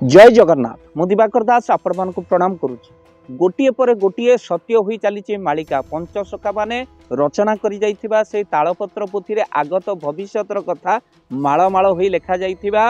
जय जगन्नाथ मु दिवाकर दास आपण प्रणाम करुच्ची। गोटे पर गोटे सत्य हो चली मालिका पंचसखा माने रचना करी जाइथिबा से तालपत्र पोथी आगत भविष्यतर कथा मालमाल हो लेखा जाइथिबा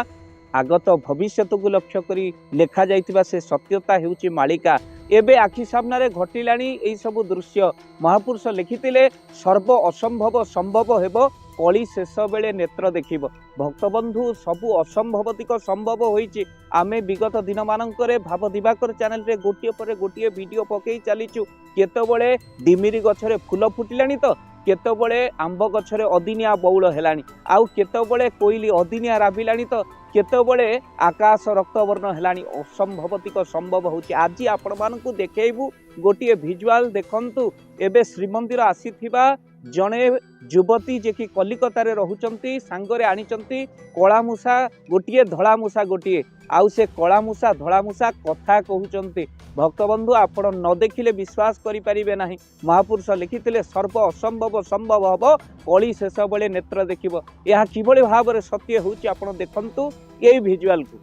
आगत भविष्यत को लक्ष्य करी लेखा जाइथिबा से सत्यता हेउची मालिका एबे आखि सामने घटिलाणी एई सब दृश्य महापुरुष लिखिथिले सर्व असंभव संभव हेबो कली शेष बेले नेत्र देखिब। भक्तबंधु सबु असंभवतिक संभव होइछि। आमे विगत दिन मानकरे भाव दिवाकर चैनल रे गोटिए पर गोटिए वीडियो पकई चलीचु। केतबळे डिमिरी गछरे फूल फुटिलाणी तो केतबळे आंब गछरे अदिनिया बौल हेलाणी आउ केतबळे कोइली अदिनिया राबिलाणी तो केतबळे आकाश रक्तवर्ण हेलाणी। असंभवतिक संभव होछि। आज आपण मानकु देखेइबु गोटिए विजुअल देखंतु। एबे श्रीमंदिर आसीथिबा जणे युवती जे कि कलिकता रे रहुचंती सांगरे आनिचंती कला मूषा गोटिए धला मूषा गोटिए आउ से कला मूषा धला मूषा कथा कहउचंती। भक्तबंधु आपण न देखिले विश्वास करि परिबे नाही। महापुरुष लिखिथिले सर्व असंभव संभव हबो कली शेष बेले नेत्र देखिबो। यह किभଳି भाबरे सत्य होउची आपण देखंतु एई विजुअल को।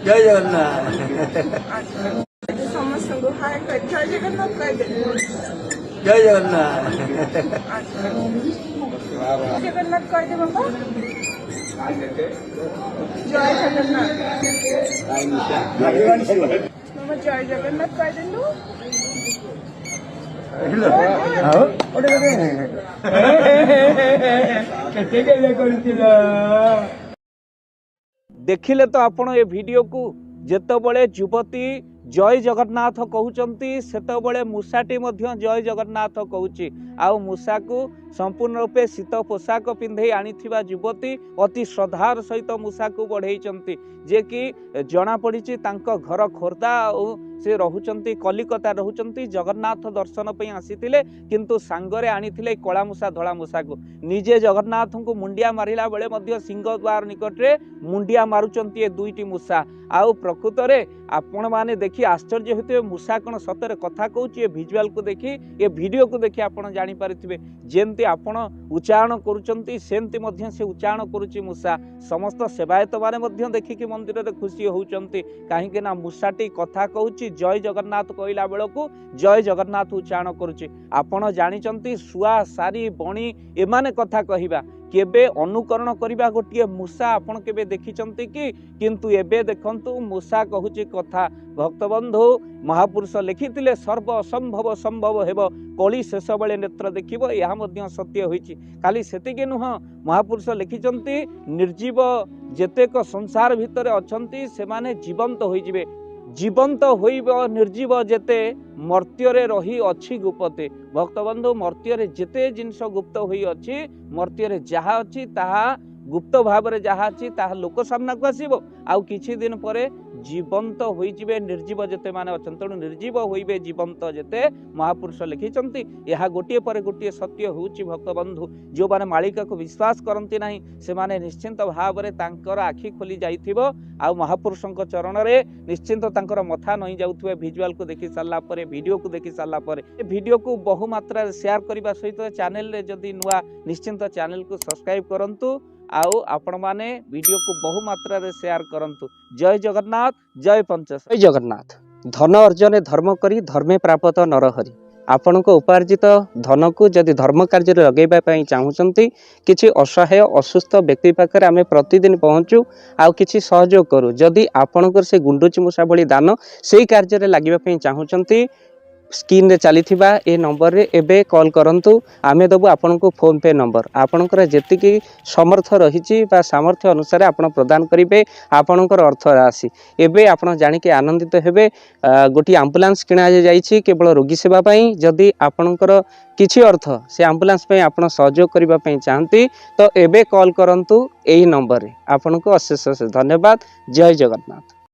जय जगन्नाथ समस्त को हाय जय जगन्नाथ कह दे। जय जगन्नाथ जगन्नाथ कह दे बाबा। जय जगन्नाथ बाबा जय जगन्नाथ कह दे नु। देखिले तो आपण ए वीडियो को जेतबळे युवती जय जगन्नाथ कहउचंती सेतबळे मूषाटी मध्य जय जगन्नाथ कहउची। आउ मूषा को संपूर्ण रूपे शीत पोशाक पिंधे आनिथिबा युवती अति श्रद्धार सहित मूषा को बढ़ेइचंती जे कि जना पड़िची तांको घर खोर्धा से रहुचंती कलिकता रहुचंती जगन्नाथ दर्शन पे आसीथिले किंतु सांगरे आनिथिले कला मूषा धला मूषा को। निजे जगन्नाथ को मुंडिया मारिला बेले मध्य सिंह द्वार निकट रे मुंडिया मारुचंती ए दुईटी मूषा। आउ प्रकृत रे आपण माने देखि आश्चर्य होते मूषा कौन सतरे कथा कहूची। ए विजुअल को देखि ए वीडियो को देखि आपण जानि पारिथिबे जेंति आपण उच्चारण करूचंती सेंति मध्य से उच्चारण करूची मूषा। समस्त सेवायत माने मध्य देखिकि मंदिर रे खुशी होउचंती काहेकि ना मूषाटी कथा कहूची जय जगन्नाथ कहला बेलकु जय जगन्नाथ उच्चारण करूची। आपण जानिचंती सुआ सारी बणी एमाने कथा कहिबा केबे अनुकरण करिबा गोटिए मूषा आपण केबे देखिचंती कि किंतु एबे देखंतु मूषा कहूची कथा। भक्तबंधु महापुरुष लिखिथिले सर्व असंभव संभव हेबो कली शेष बेले नेत्र देखिबो। यह मध्य सत्य होइची। खाली सेतिके नुह महापुरुष लिखिचंती निर्जीव जेतेक संसार भितरे अछंती सेमाने जीवंत होई जिवे। जीवंत होइब निर्जीव जेते मर्त्यरे रही अछि गुप्ते। भक्तबंधु मर्त्यरे जेते जिनस गुप्त होई अछि मर्त्यरे जहा अछि ताहा गुप्त भाव रे जहा अछि ताहा लोक सामना को आसीबो आउ किछि दिन परे जीवंत होई जिवे निर्जीव जेते माने अछन। तेणु निर्जीव होइबे जीवंत जेते महापुरुष लिखिचंती। यह गोटिए पर गोटिए सत्य होउची। भक्तबंधु जो माने मालिका को विश्वास करंती नाही से माने निश्चिंत भाव रे तांकर आखि खोली जाइथिबो आउ महापुरुषंक चरण रे निश्चिंत तांकर मथा नई जाउथबे। विजुअल को देखि सारला परे वीडियो को देखि सारला परे ए वीडियो को बहु मात्रा रे शेयर करबा सहित चैनल रे जदी नुआ निश्चिंत चैनल को सब्सक्राइब करंतु आउ आपण माने वीडियो को बहु मात्रा रे शेयर करंतु। जय जगन्नाथ जय पंचस। जय जगन्नाथ। धन अर्जन धर्म करी धर्मे प्राप्त नरहरि। आपण को उपार्जित धन को जदि धर्म कार्य लगेबा पई चाहूचंती किछि असहाय असुस्थ व्यक्ति पाखरे आमे प्रतिदिन पहुंचू आउ किछि सहयोग करू। जदि आपणकर से गुंडुची मूषा भली दान सेही कार्य रे लागिबा पई चाहूचंती स्क्रीन रे चली थिबा ए नंबर रे एबे कॉल करंतु। आमे दबु आपनको फोन पे नंबर आपणकर जेतिकी समर्थ रहिची बा सामर्थ्य अनुसार आपण प्रदान करिवे आपणकर अर्थ राशि। एबे आपण जानि के आनंदित हेबे। गोटी एम्बुलेंस किना जाईची केवल रोगी सेवा पई। जदि आपणकर किछि अर्थ से एम्बुलेंस पई आपण सहयोग करिबा पई चाहंती तो एबे कॉल करंतु एही नंबर रे। आपनको अशेष धन्यवाद। जय जगन्नाथ।